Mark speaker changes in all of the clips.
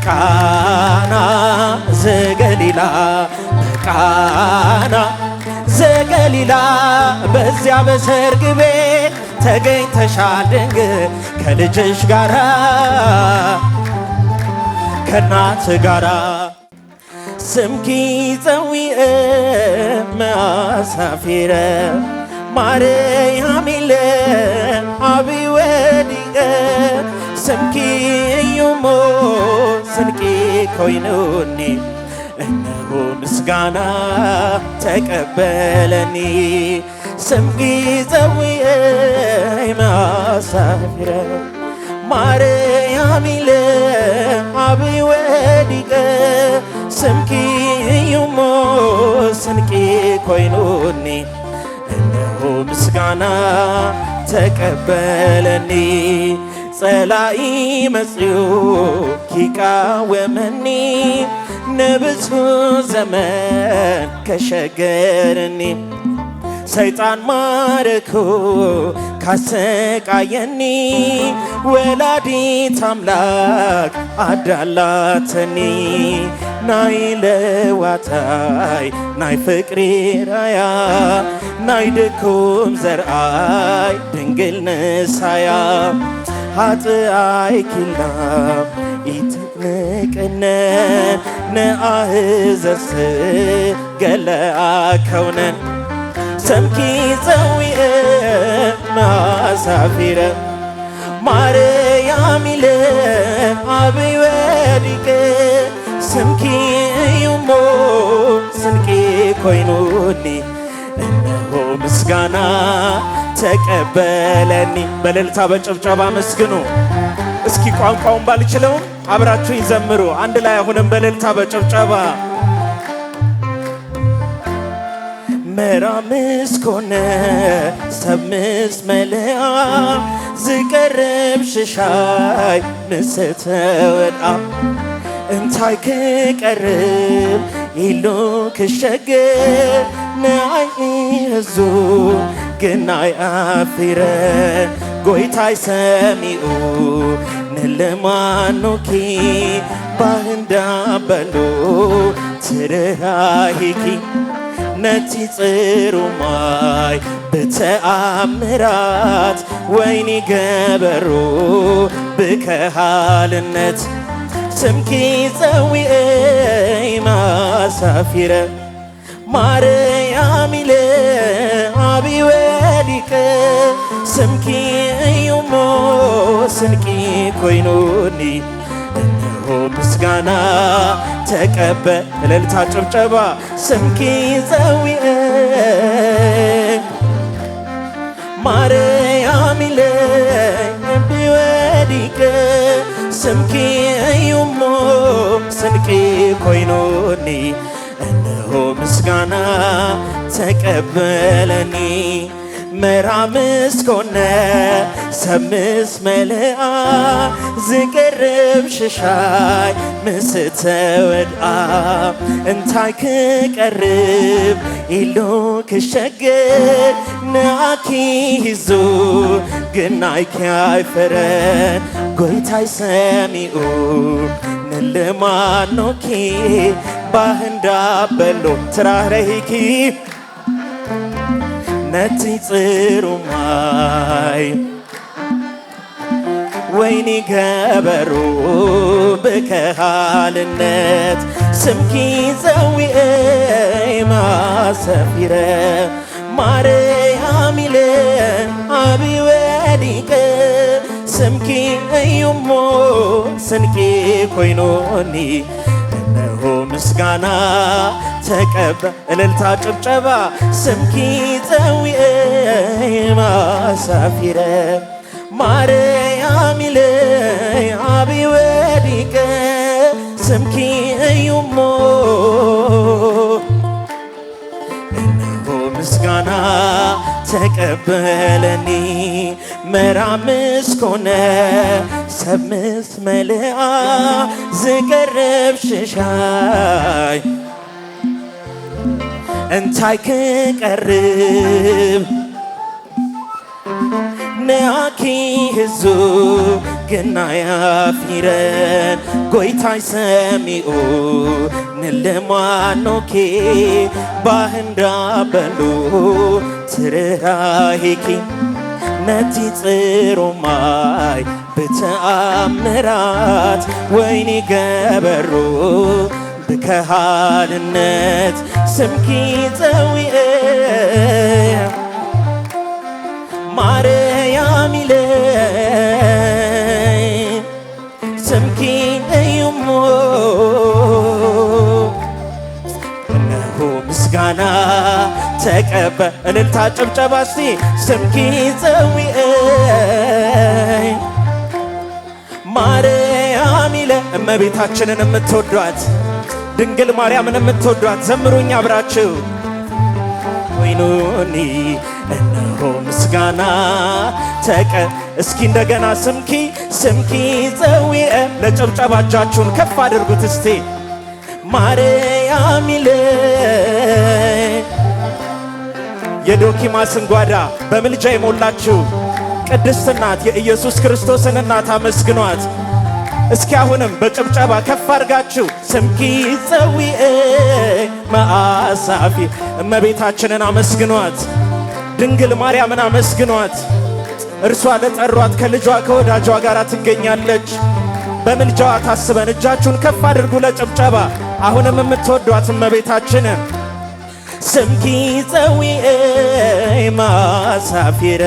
Speaker 1: በቃና ዘገሊላ በቃና ዘገሊላ በዚያ በሰርግ ቤት ተገኝተሻል ድንግል ከልጅሽ ጋራ ከናት ጋራ ስምኪ ፀዊእ መአሳፊረ ማርያም ኢለ አብይ ወዲቀ ስምኪ እዩሞ ስንቂ ኮይኑኒ እነሆ ምስጋና ተቀበለኒ ስምኪ ፀዊእ መአሳፊረ ማርያም ኢለ አብይ ወዲቀ ስምኪ እዩሞ ስንቂ ኮይኑኒ እነሆ ምስጋና ተቀበለኒ ጸላኢ መጽኡ ኪቃወመኒ ንብዙ ዘመን ከሸገረኒ ሰይጣን ማረኮ ካሰቃየኒ ወላዲት አምላክ አዳላተኒ ናይ ለዋታይ ናይ ፍቅሪ ራያ ናይ ድኩም ዘርአይ ድንግል ንሳያ ኃጥኣይ ኪላ ኢትንቅነ ንኣህዘስ ገለአ ከውነን ሰምኪ ፀዊእ መአሳፊረ ማርያም ኢለ አብይ ወዲቀ ስምኪ እዩሞ ስንቂ ኮይኑኒ እነሆ ምስጋና ተቀበለኒ በእልልታ በጭብጨባ መስግኑ። እስኪ ቋንቋውን ባልችለውም አብራችሁ ይዘምሩ። አንድ ላይ አሁንም በእልልታ በጭብጨባ መራምስ ኮነ ሰምስ መልአ ዝቀርብ ሽሻይ ምስተወድአ እንታይ ክቀርብ ኢሉ ክሸግር ንዓይ ህዙ ግናይ ኣፊረ ጎይታይ ሰሚኡ ንልማኑኪ ባህንዳ በሉ ትርሃሂኪ ነቲ ጽሩማይ ብተኣምራት ወይኒ ገበሩ ብከሃልነት ስምኪ ፀዊእ መአሳፊረ ማርያም ኢለ አብይ ወዲቀ ስምኪ እዩሞ ስንቂ ኮይኑኒ እነሆ ምስጋና ተቀበል እልልታ ጭብጨባ ስምኪ ፀዊእ ማርያም ኢለ አብይ ወዲቀ ስምኪ እዩሞ ስንቂ ኮይኑኒ እነሆ ምስጋና ተቀበለኒ መራምስ ኮነ ሰምስ መልአ ዝቀርብ ሽሻይ ምስተወድአ እንታይ ክቀርብ ኢሉ ክሸግር ንኣኪ ሂዙ ግናይኪ ኣይፈረን ጎይታይ ሰሚኡ ንልማኑኪ ባህንዳ በሎ ትራህረሂኪ ነቲ ጽሩማይ ወይኒ ገበሩ ብከሃልነት ስምኪ ፀዊእ መአሳፊረ ማርያም ኢለ አብይ ወዲቀ ስምኪ እዩሞ ስንቂ ኮይኑኒ እነሆ ምስጋና ተቀበል እልልታ ጭብጨባ ስምኪ ፀዊእ መአሳፊረ ማርያም ኢለ አብይ ወዲቀ ስምኪ እዩሞ እነሆ ምስጋና ተቀበለኒ መራምስ ኮነ ሰምስ መልአ ዝቀርብ ሽሻይ እንታይ ክቀርብ ንኣኪ ህዙ ግናይ ኣፊረን ጎይታይ ሰሚኡ ንለማኖኬ ባህንዳ በሉ ትርራሂኪ ነቲ ጽሩማይ ብተአምራት ወይኒ ገበሩ ብከሃልነት ስምኪ ፀዊአ ማርያም ኢለይ ስምኪ እዩሞ እነሆ ምስጋና ተቀበ እልልታ ጭብጨባ እስቲ ስምኪ ፀዊአይ ማርያም ኢለይ እመቤታችንን የምትወዷት ድንግል ማርያምን የምትወዷት ዘምሩኝ አብራችሁ ወይኑኒ እነሆ ምስጋና እስኪ እንደገና ስምኪ ፀዊአ ለጭብጨባ እጃችሁን ከፍ አድርጉት እስቲ ማርያም ኢለይ የዶኪማስን ጓዳ በምልጃ የሞላችሁ ቅድስት እናት የኢየሱስ ክርስቶስን እናት አመስግኗት። እስኪ አሁንም በጭብጨባ ከፍ አድርጋችሁ ስምኪ ፀዊአ መአሳፊ እመቤታችንን አመስግኗት። ድንግል ማርያምን አመስግኗት። እርሷ ለጠሯት ከልጇ ከወዳጇ ጋር ትገኛለች። በምልጃዋ ታስበን እጃችሁን ከፍ አድርጉ ለጭብጨባ። አሁንም የምትወዷት እመቤታችንን ስምኪ ፀዊአ መአሳፊረ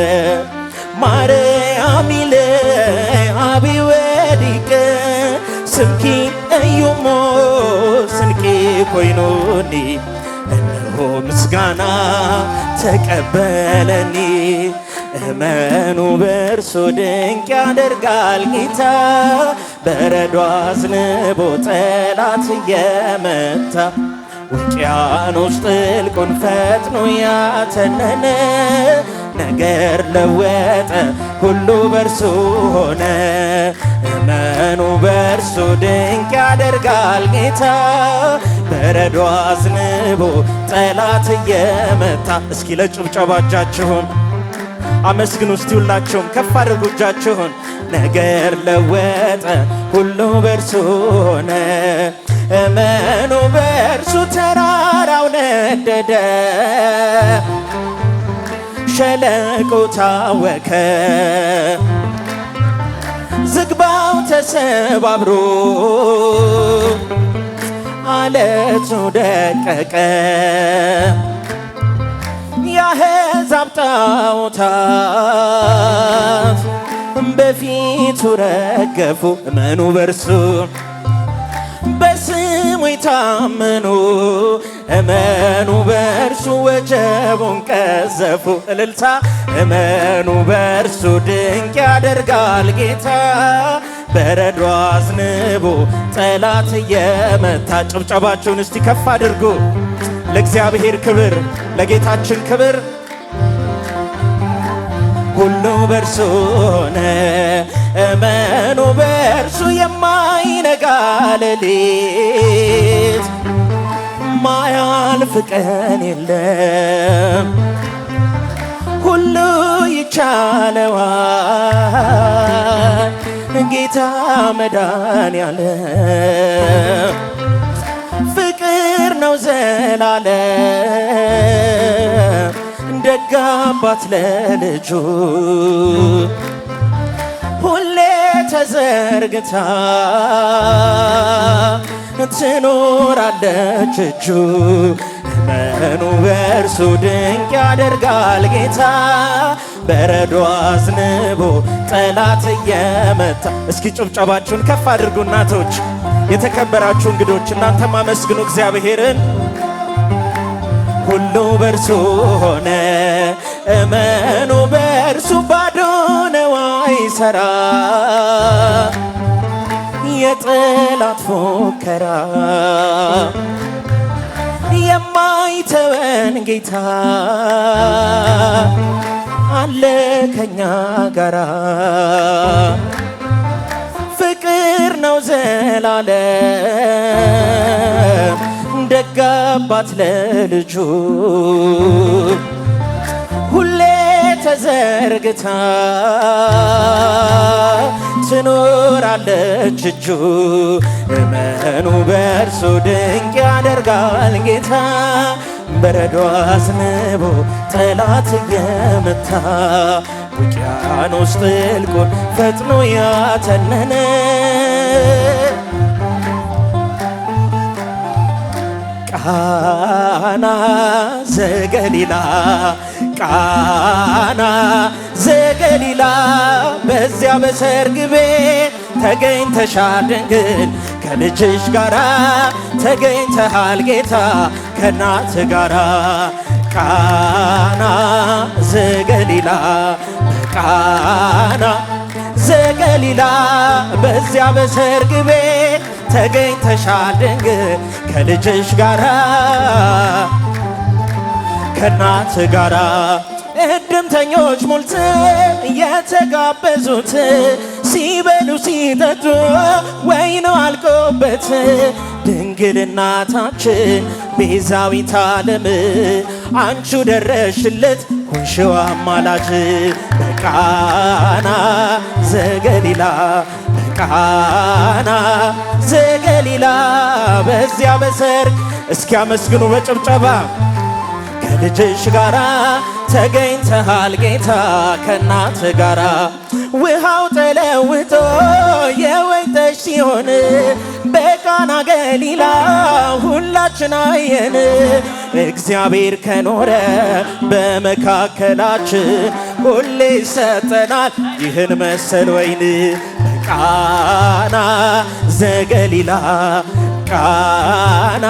Speaker 1: ማርያም ኢለይ አቢ ወዲቀ ስምኪ እዩሞ ስንቂ ኮይኑኒ እነሆ ምስጋና ተቀበለኒ እመኑ በእርሱ ድንቅ ያደርጋል ጌታ በረዶ አዝንቦ ጠላት እየመታ ውቅያኖስ ጥልቁን ፈጥኖ ያተነነ ነገር ለወጠ ሁሉ በርሱ ሆነ እመኑ በርሱ ድንቅ ያደርጋል ጌታ በረዶ አዝንቦ ጠላት እየመታ እስኪ ለጭብጨባ እጃችሁን አመስግኑ እስቲ ሁላችሁም ከፍ አድርጉ እጃችሁን ነገር ለወጠ ሁሉ በርሱ ሆነ እመኑ በርሱ ተራራው ነደደ ሸለቆ ታወከ ዝግባው ተሰባብሮ አለቱ ደቀቀ የአሕዛብ ጣዖታት በፊቱ ረገፉ እመኑ በርሱ በስሙ የታመኑ እመኑ በርሱ ወጀቡን ቀዘፉ እልልታ እመኑ በርሱ ድንቅ ያደርጋል ጌታ በረዶ አዝንቦ ጠላት እየመታ ጭብጨባችሁን እስቲ ከፍ አድርጉ ለእግዚአብሔር ክብር ለጌታችን ክብር ሁሉ በርሱ ሆነ እመኑ በርሱ የማይነጋ ሌሊት ማያልፍ ቀን የለም ሁሉ ይቻለዋል ጌታ መድኃኔዓለም ፍቅር ነው ዘላለም ደግ አባት ለልጁ ሁሌ ተዘርግታ ትኖራለች እጁ እመኑ በርሱ ድንቅ ያደርጋል ጌታ በረዶ አዝንቦ ጠላት እየመታ እስኪ ጭብጨባችሁን ከፍ አድርጉ እናቶች የተከበራችሁ እንግዶች እናንተም አመስግኑ እግዚአብሔርን ሁሉ በርሱ ሆነ እመኑ በርሱ ባዶ ነው አይሰራ የጠላት ፉከራ የማይተወን ጌታ አለ ከኛ ጋራ ፍቅር ነው ዘላለም ደግ አባት ለልጁ ሁሌ ተዘርግታ ትኖራለች እጁ። እመኑ በእርሱ ድንቅ ያደርጋል ጌታ። በረዶ አዝንቦ ጠላት እየመታ ውቅያኖስ ጥልቁን ፈጥኖ ያተነነ ቃና ዘገሊላ ቃና ዘገሊላ በዚያ በሰርግ ቤት ተገኝተሻል ድንግል ከልጅሽ ጋራ ተገኝተሃል ጌታ ከናት ጋራ ቃና ዘገሊላ ቃና ዘገሊላ በዚያ በሰርግ ቤት ተገኝተሻል ድንግል ከልጅሽ ጋራ ከናት ጋራ እድምተኞች ሞልት የተጋበዙት ሲበሉ ሲጠጡ ወይኑ አልቆበት ድንግል እናታችን ቤዛዊት ዓለም አንቺ ደረሽለት ሆንሽው አማላጅ በቃና ዘገሊላ ቃና ዘገሊላ በዚያ በሰርግ እስኪያመስግኑ በጭብጨባ ከልጅሽ ጋራ ተገኝተሃል ጌታ ከናት ጋራ ውሃው ተለውጦ የወይን ጠጅ ሲሆን በቃና ገሊላ ሁላችን አየን። እግዚአብሔር ከኖረ በመካከላችን ሁሌ ይሰጠናል ይህን መሰል ወይን ቃና ዘገሊላ ቃና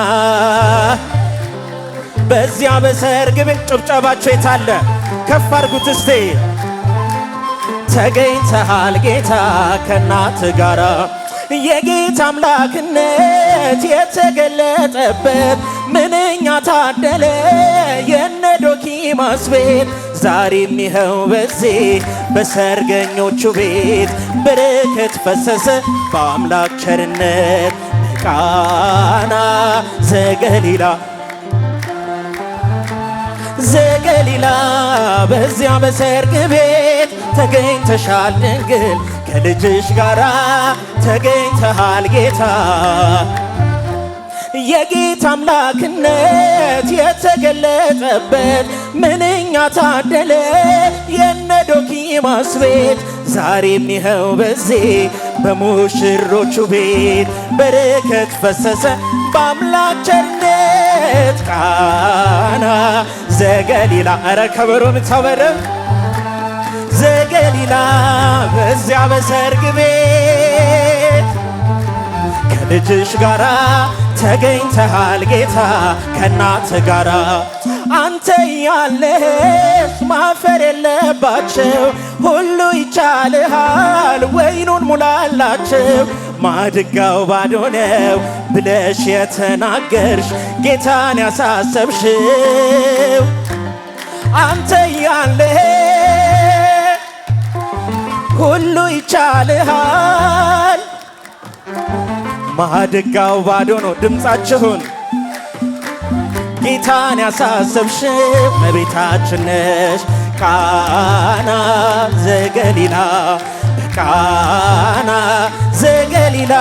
Speaker 1: በዚያ በሰርግ ቤት ጭብጨባቸው የታለ? ከፍ አድርጉት እስቴ። ተገኝተሃል ጌታ ከናት ጋራ የጌታ አምላክነት የተገለጠበት ምንኛ ታደለ የነ ዶኪማስ ቤት። ዛሬም ይኸው በዚህ በሰርገኞቹ ቤት በረከት ፈሰሰ በአምላክ ቸርነት ቃና ዘገሊላ ዘገሊላ በዚያ በሰርግ ቤት ተገኝተሻል ድንግል ከልጅሽ ጋራ ተገኝተሃል ጌታ የጌታ አምላክነት የተገለጠበት ምንኛ ታደለ የነ ዶኪማስ ቤት። ዛሬም ይኸው በዚህ በሙሽሮቹ ቤት በረከት ፈሰሰ በአምላክ ቸርነት ቃና ዘገሊላ ኧረ ከበሮ ምታበረም ዘገሊላ በዚያ በሰርግ ቤት ከልጅሽ ጋራ ተገኝተሃል ጌታ ከናት ጋራ አንተ ያለህ ማፈር የለባቸው ሁሉ ይቻልሃል ወይኑን ሙላላቸው ማድጋው ባዶ ነው ብለሽ የተናገርሽ ጌታን ያሳሰብሽው አንተ ያለህ ሁሉ ይቻልሃል ማድጋው ባዶ ነው። ድምፃችሁን ጌታን ያሳሰብሽ እመቤታችን ነሽ ቃና ዘገሊላ ቃና ዘገሊላ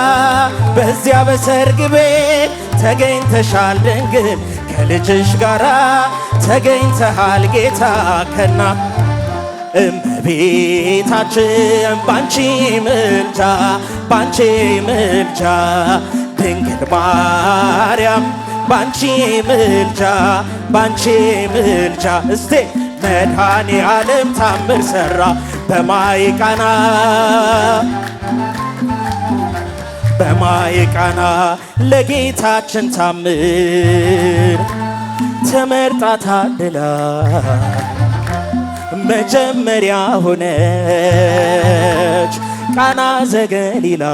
Speaker 1: በዚያ በሰርግ ቤት ተገኝተሻል ድንግል ከልጅሽ ጋራ ተገኝተሃል ጌታ ከና እመቤታችን ባንቺ ምልጃ ባንቺ ምልጃ ድንግል ማርያም ባንቺ ምልጃ ባንቺ ምልጃ እስቴ መድኃኔ ዓለም ታምር ሠራ በማየ ቃና በማየ ቃና ለጌታችን ታምር ተመርጣ ታድላ መጀመሪያ ሆነች ቃና ዘገሊላ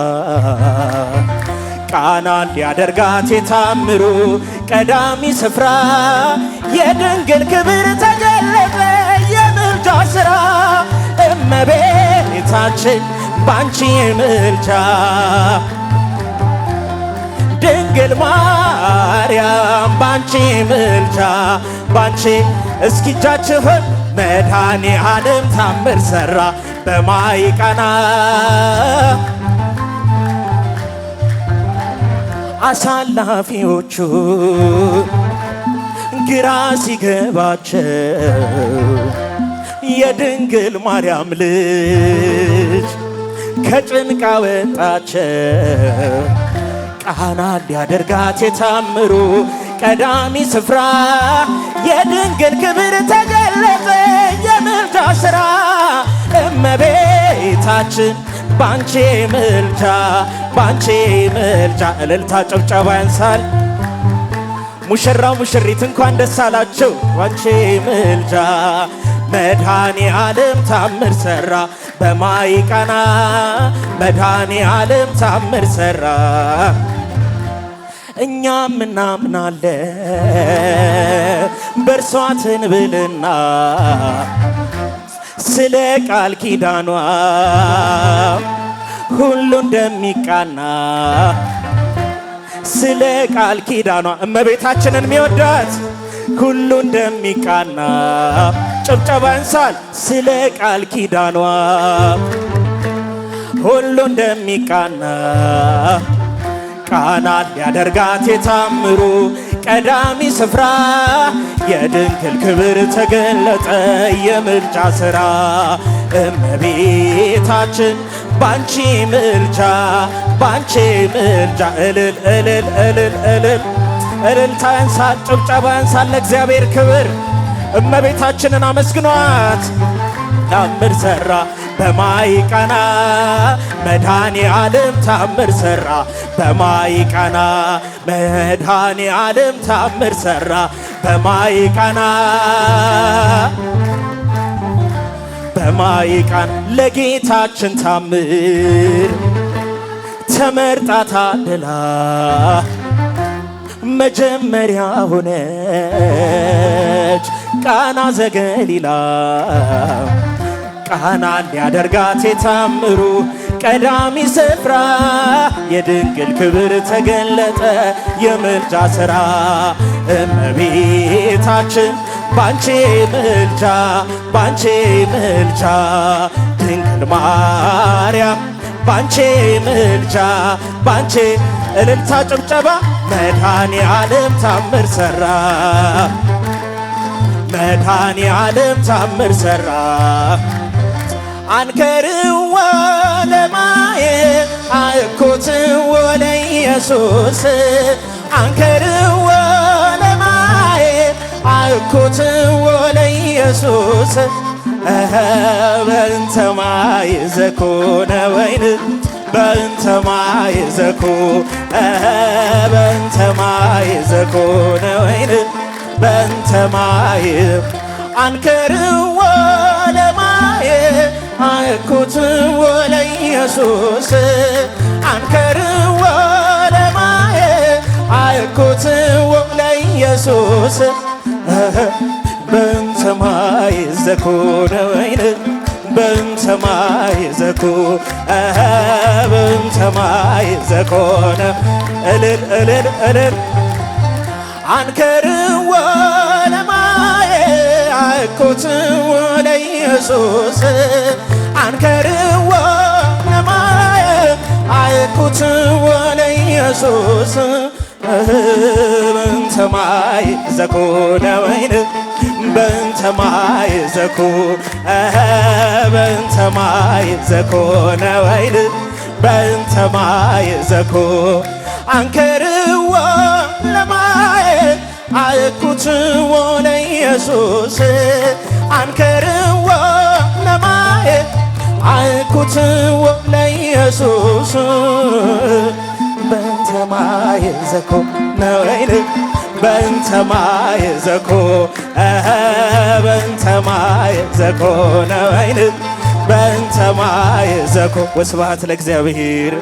Speaker 1: ቃናን ሊያደርጋት የታምሩ ቀዳሚ ስፍራ የድንግል ክብር ተገለጠ የምልጃ ሥራ እመቤታችን ባንቺ ምልጃ ድንግል ማርያም ባንቺ ምልጃ ባንቺ እስኪ እጃችሁን መድኃኔ ዓለም ታምር ሠራ በማይቀና አሳላፊዎቹ ግራ ሲገባቸው የድንግል ማርያም ልጅ ከጭንቅ አወጣቸው። ቃና ሊያደርጋት የታምሩ ቀዳሚ ስፍራ የድንግል ክብር ተገለጠ የምልጃ ሥራ እመቤታችን ባንቺ ምልጃ ባንቺ ምልጃ እልልታ ጭብጨባ ያንሳል። ሙሽራው ሙሽሪት እንኳን ደስ አላቸው። ባንቺ ምልጃ መድኃኔ ዓለም ታምር ሠራ በማይቀና መድኃኔ ዓለም ታምር ሠራ። እኛም እናምናለን በእርሷ ትንብልና ስለ ቃል ኪዳኗ ሁሉ እንደሚቃና ስለ ቃል ኪዳኗ እመቤታችንን የሚወዳት ሁሉ እንደሚቃና ጭብጨባ ያንሳል። ስለ ቃል ኪዳኗ ሁሉ እንደሚቃና ቃና ሊያደርጋት የታምሩ ቀዳሚ ስፍራ የድንግል ክብር ተገለጠ የምልጃ ሥራ እመቤታችን ባንቺ ምልጃ ባንቺ ምልጃ እልል እልል እልል እልል እልልታ ያንሳል፣ ጭብጨባ ያንሳል ለእግዚአብሔር ክብር። እመቤታችንን አመስግኗት። ታምር ሠራ በማይቀና መድኃኔ ዓለም ታምር ሠራ በማይቀና መድኃኔ ዓለም ታምር ሠራ በማይቀና በማይቀና ለጌታችን ታምር ተመርጣ ታድላ መጀመሪያ ሆነች ቃና ዘገሊላ ቃና ሊያደርጋት የታምሩ ቀዳሚ ስፍራ የድንግል ክብር ተገለጠ የምልጃ ሥራ እመቤታችን ባንቺ ምልጃ ባንቺ ምልጃ ድንግል ማርያም ባንቺ ምልጃ ባንቺ እልልታ ጭብጨባ መድኃኔ ዓለም ታምር ሠራ መድኃኔ ዓለም ታምር ሠራ አንከርዎ ለማየት አእኮትዎ ለኢየሱስ አንከርዎ ለማየት አእኮትዎ ለኢየሱስ በእንተ ማይ ዘኮነ ወይን በእንተ ማይ ዘኮ በእንተ ማይ ዘኮነ ወይን በእንተ ማይ አንከርዎ ለማየት አእኩትዎ ለኢየሱስ አንከርዎ ለማየት አእኩትዎ ለኢየሱስ በእንተ ማይ ዘኮነ ወይን በእንተ ማይ ዘኮ በእንተ ማይ ዘኮነ እልል እልል እልል አንከርዎ ለማየት አእኩትዎ ለኢየሱስ አንከርዎ ለማየት አእኩትዎ ለኢየሱስ በእንተ ማይ ዘኮነ ወይን በእንተ ማይ ዘኮ በእንተ ማይ ዘኮነ ወይን በእንተ ማይ ዘኮ አንከርዎ ለማየት አእኩትዎ ለኢየሱስ አንከርዎ ለማየት አእኩትዎ ለኢየሱስ በእንተ ማይ ዘኮነ ወይን በእንተ ማይ ዘኮ በእንተ ማይ ዘኮነ ወይን በእንተ ማይ ዘኮ። ወስብሐት ለእግዚአብሔር።